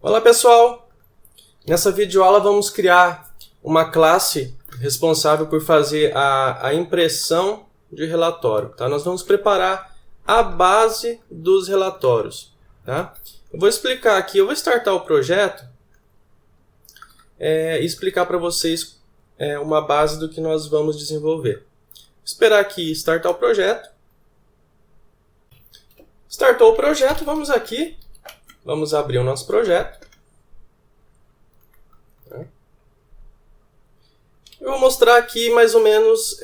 Olá pessoal! Nessa videoaula vamos criar uma classe responsável por fazer a impressão de relatório. Tá? Nós vamos preparar a base dos relatórios. Tá? Eu vou explicar aqui, eu vou startar o projeto e explicar para vocês uma base do que nós vamos desenvolver. Vou esperar aqui startar o projeto. Startou o projeto, vamos aqui. Vamos abrir o nosso projeto. Eu vou mostrar aqui mais ou menos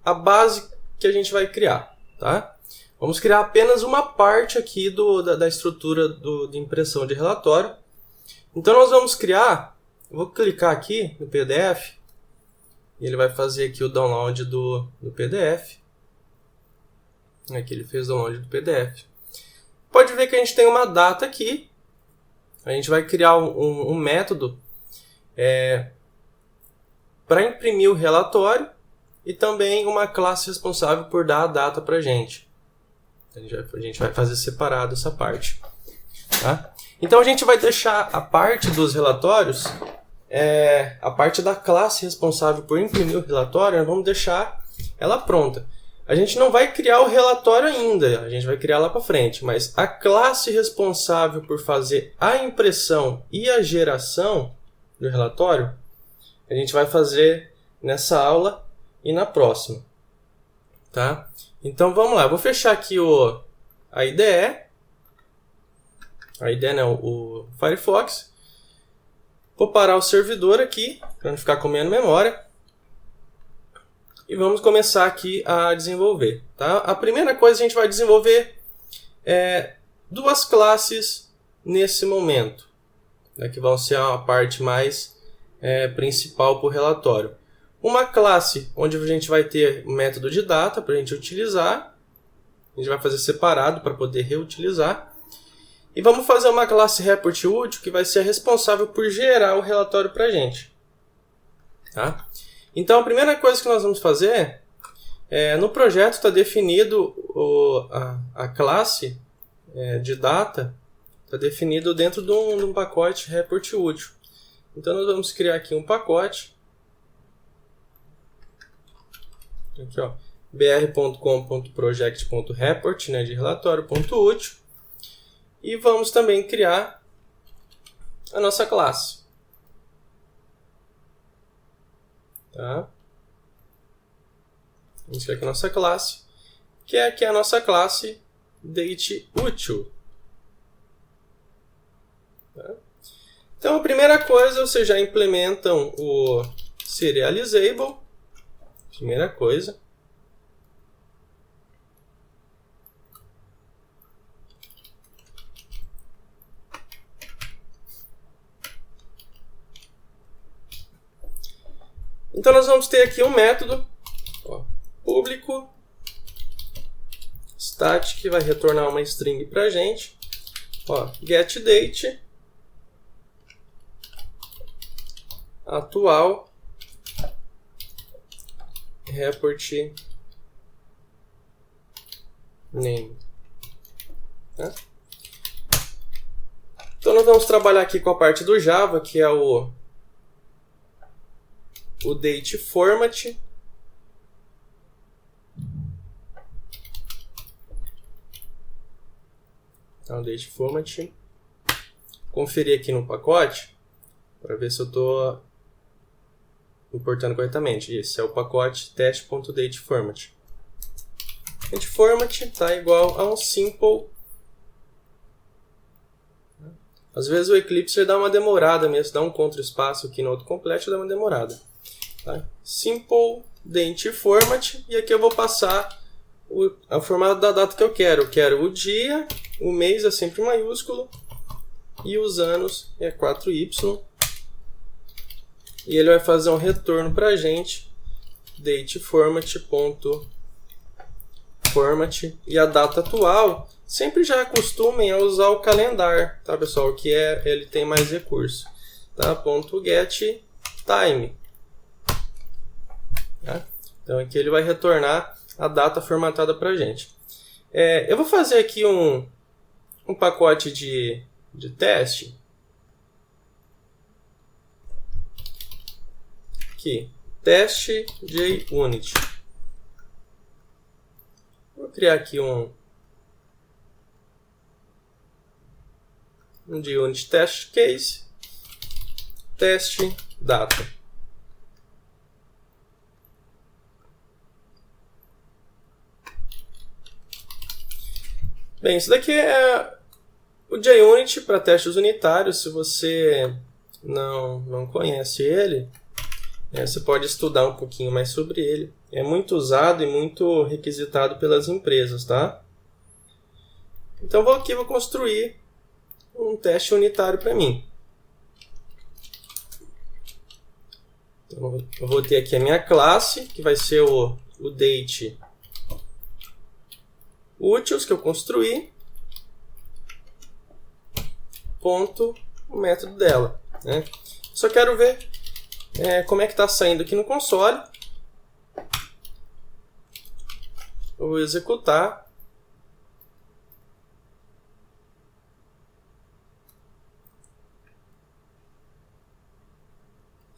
a base que a gente vai criar. Tá? Vamos criar apenas uma parte aqui da estrutura de impressão de relatório. Então nós vamos criar, eu vou clicar aqui no PDF, e ele vai fazer aqui o download do PDF. Aqui ele fez o download do PDF. Pode ver que a gente tem uma data aqui. A gente vai criar um método para imprimir o relatório e também uma classe responsável por dar a data para a gente. A gente vai fazer separado essa parte. Tá? Então a gente vai deixar a parte dos relatórios, a parte da classe responsável por imprimir o relatório, nós vamos deixar ela pronta. A gente não vai criar o relatório ainda, a gente vai criar lá para frente, mas a classe responsável por fazer a impressão e a geração do relatório, a gente vai fazer nessa aula e na próxima. Tá? Então vamos lá, eu vou fechar aqui a IDE não, o Firefox. Vou parar o servidor aqui, para não ficar comendo memória. E vamos começar aqui a desenvolver. Tá? A primeira coisa, a gente vai desenvolver duas classes nesse momento, né, que vão ser a parte mais principal para o relatório. Uma classe onde a gente vai ter o método de data para a gente utilizar. A gente vai fazer separado para poder reutilizar. E vamos fazer uma classe report útil que vai ser responsável por gerar o relatório para a gente. Tá? Então a primeira coisa que nós vamos fazer no projeto está definido a classe de data, está definido dentro de um pacote report útil. Então nós vamos criar aqui um pacote. Aqui, ó, br.com.project.report, né, de relatório.útil. E vamos também criar a nossa classe. Tá? Vamos criar aqui a nossa classe, que é aqui a nossa classe DateUtil. Tá? Então a primeira coisa, vocês já implementam o Serializable. Primeira coisa. Então nós vamos ter aqui um método público stat que vai retornar uma string para a gente. GetDate atual report name. Tá? Então nós vamos trabalhar aqui com a parte do Java, que é o date format. Então, date format. Conferir aqui no pacote para ver se eu estou importando corretamente. Esse é o pacote test.dateFormat. DateFormat está igual a um simple. Às vezes o Eclipse dá uma demorada mesmo, dá um contra-espaço aqui no autocomplete, dá uma demorada. Tá? Simple DateFormat, e aqui eu vou passar o formato da data que eu quero. Eu quero o dia, o mês é sempre maiúsculo, e os anos é 4Y. E ele vai fazer um retorno para a gente, dateFormat.format, e a data atual. Sempre já acostumem a usar o calendar, tá, pessoal? Que ele tem mais recurso. Tá? .getTime. Tá? Então aqui ele vai retornar a data formatada para a gente. Eu vou fazer aqui um pacote de teste aqui, teste JUnit. Vou criar aqui um JUnit test case, teste data. Bem, isso daqui é o JUnit para testes unitários. Se você não conhece ele, você pode estudar um pouquinho mais sobre ele. É muito usado e muito requisitado pelas empresas, tá? Então vou construir um teste unitário para mim. Então, eu vou ter aqui a minha classe, que vai ser o date utils que eu construí, ponto, o método dela, né? Só quero ver como é que está saindo aqui no console. Eu vou executar.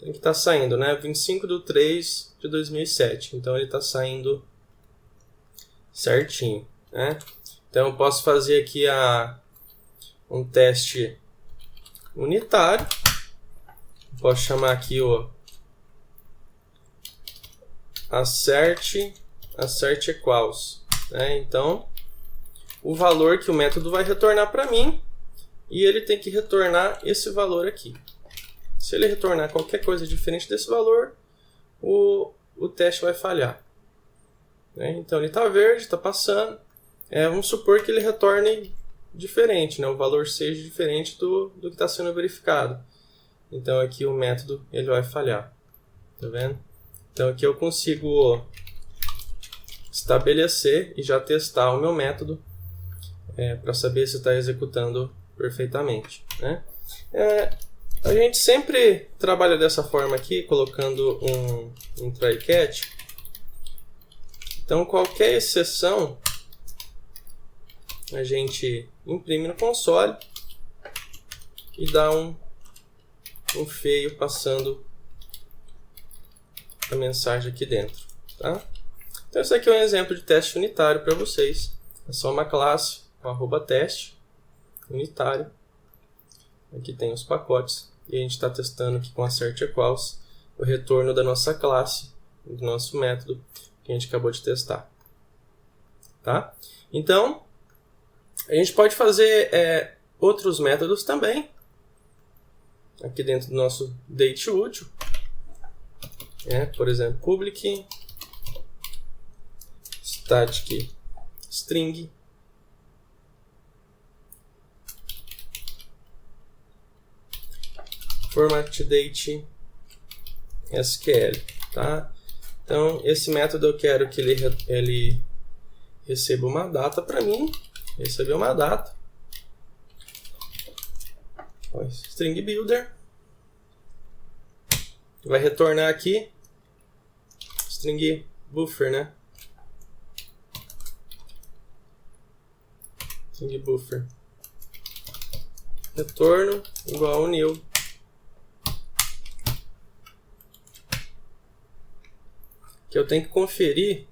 Tem que estar saindo, né? 25/3/2007. Então ele está saindo certinho, né? Então eu posso fazer aqui um teste unitário. Posso chamar aqui o assert equals, né? Então o valor que o método vai retornar para mim, e ele tem que retornar esse valor aqui. Se ele retornar qualquer coisa diferente desse valor, o teste vai falhar, né? Então ele está verde, está passando. Vamos supor que ele retorne diferente, né? O valor seja diferente do que está sendo verificado. Então aqui o método ele vai falhar. Tá vendo? Então aqui eu consigo estabelecer e já testar o meu método para saber se está executando perfeitamente, né? A gente sempre trabalha dessa forma aqui, colocando um try catch. Então qualquer exceção a gente imprime no console e dá um feio passando a mensagem aqui dentro, tá? Então esse aqui é um exemplo de teste unitário para vocês. É só uma classe com @teste unitário. Aqui tem os pacotes e a gente está testando aqui com assert equals o retorno da nossa classe, do nosso método que a gente acabou de testar, tá? Então a gente pode fazer outros métodos também aqui dentro do nosso date útil. Por exemplo, public static string format date SQL, tá? Então esse método eu quero que ele receba uma data para mim. Receber uma data. String builder vai retornar aqui string buffer, né? String buffer retorno igual ao new. Que eu tenho que conferir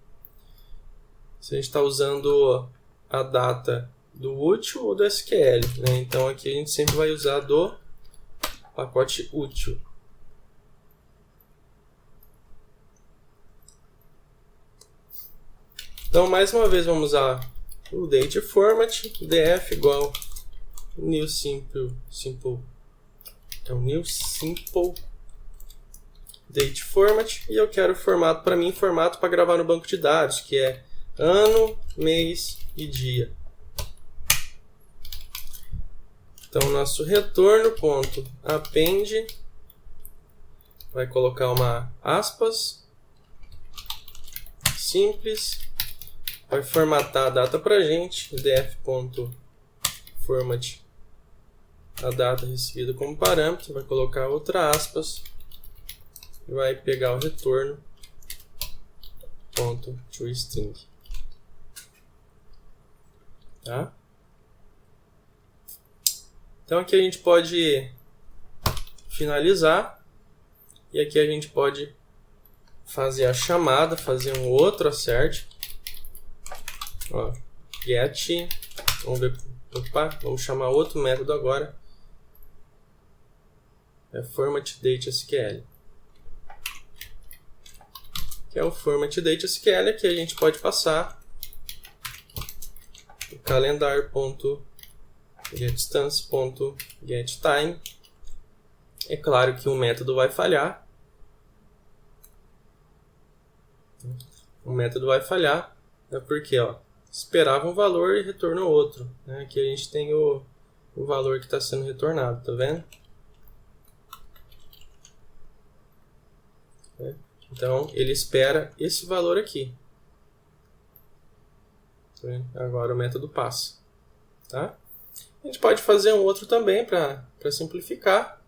se a gente está usando a data do útil ou do SQL, né? Então aqui a gente sempre vai usar do pacote útil. Então mais uma vez vamos usar o date format, df igual new simple new simple date format, e eu quero formato para mim, formato para gravar no banco de dados, que é ano, mês e dia. Então nosso retorno.append vai colocar uma aspas simples, vai formatar a data para a gente, df.format a data recebida como parâmetro, vai colocar outra aspas e vai pegar o retorno .toString, tá? Então aqui a gente pode finalizar e aqui a gente pode fazer a chamada, fazer um outro assert. Ó, get, vamos ver, opa, vamos chamar outro método agora. É formatDateSQL. Que é o formatDateSQL, aqui a gente pode passar o calendar.getDistance.getTime. É claro que um método vai falhar. O método vai falhar, é porque ó, esperava um valor e retorna outro. Né? Aqui a gente tem o valor que está sendo retornado, tá vendo? Então ele espera esse valor aqui. Tá vendo? Agora o método passa. Tá? A gente pode fazer um outro também para simplificar.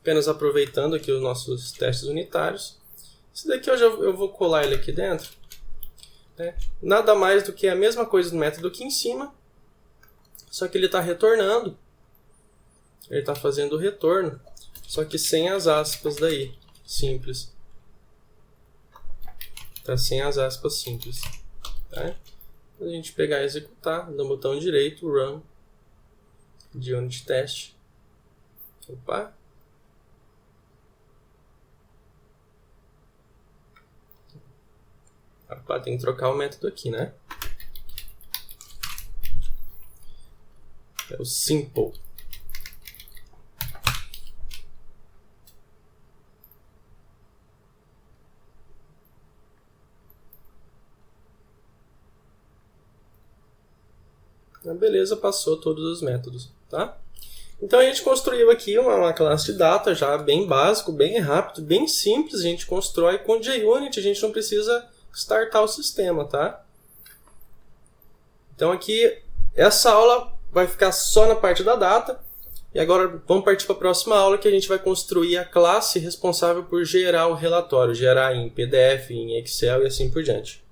Apenas aproveitando aqui os nossos testes unitários. Esse daqui eu vou colar ele aqui dentro. Né? Nada mais do que a mesma coisa do método aqui em cima. Só que ele está retornando. Ele está fazendo o retorno. Só que sem as aspas daí. Simples. Está sem as aspas simples. Tá? A gente pegar e executar. No botão direito, Run. De Unit Test. Opa. Opa, tem que trocar o método aqui, né? É o simple. Beleza, passou todos os métodos, tá? Então a gente construiu aqui uma classe de data já bem básico, bem rápido, bem simples. A gente constrói com JUnit, a gente não precisa startar o sistema, tá? Então aqui, essa aula vai ficar só na parte da data. E agora vamos partir para a próxima aula, que a gente vai construir a classe responsável por gerar o relatório, gerar em PDF, em Excel e assim por diante.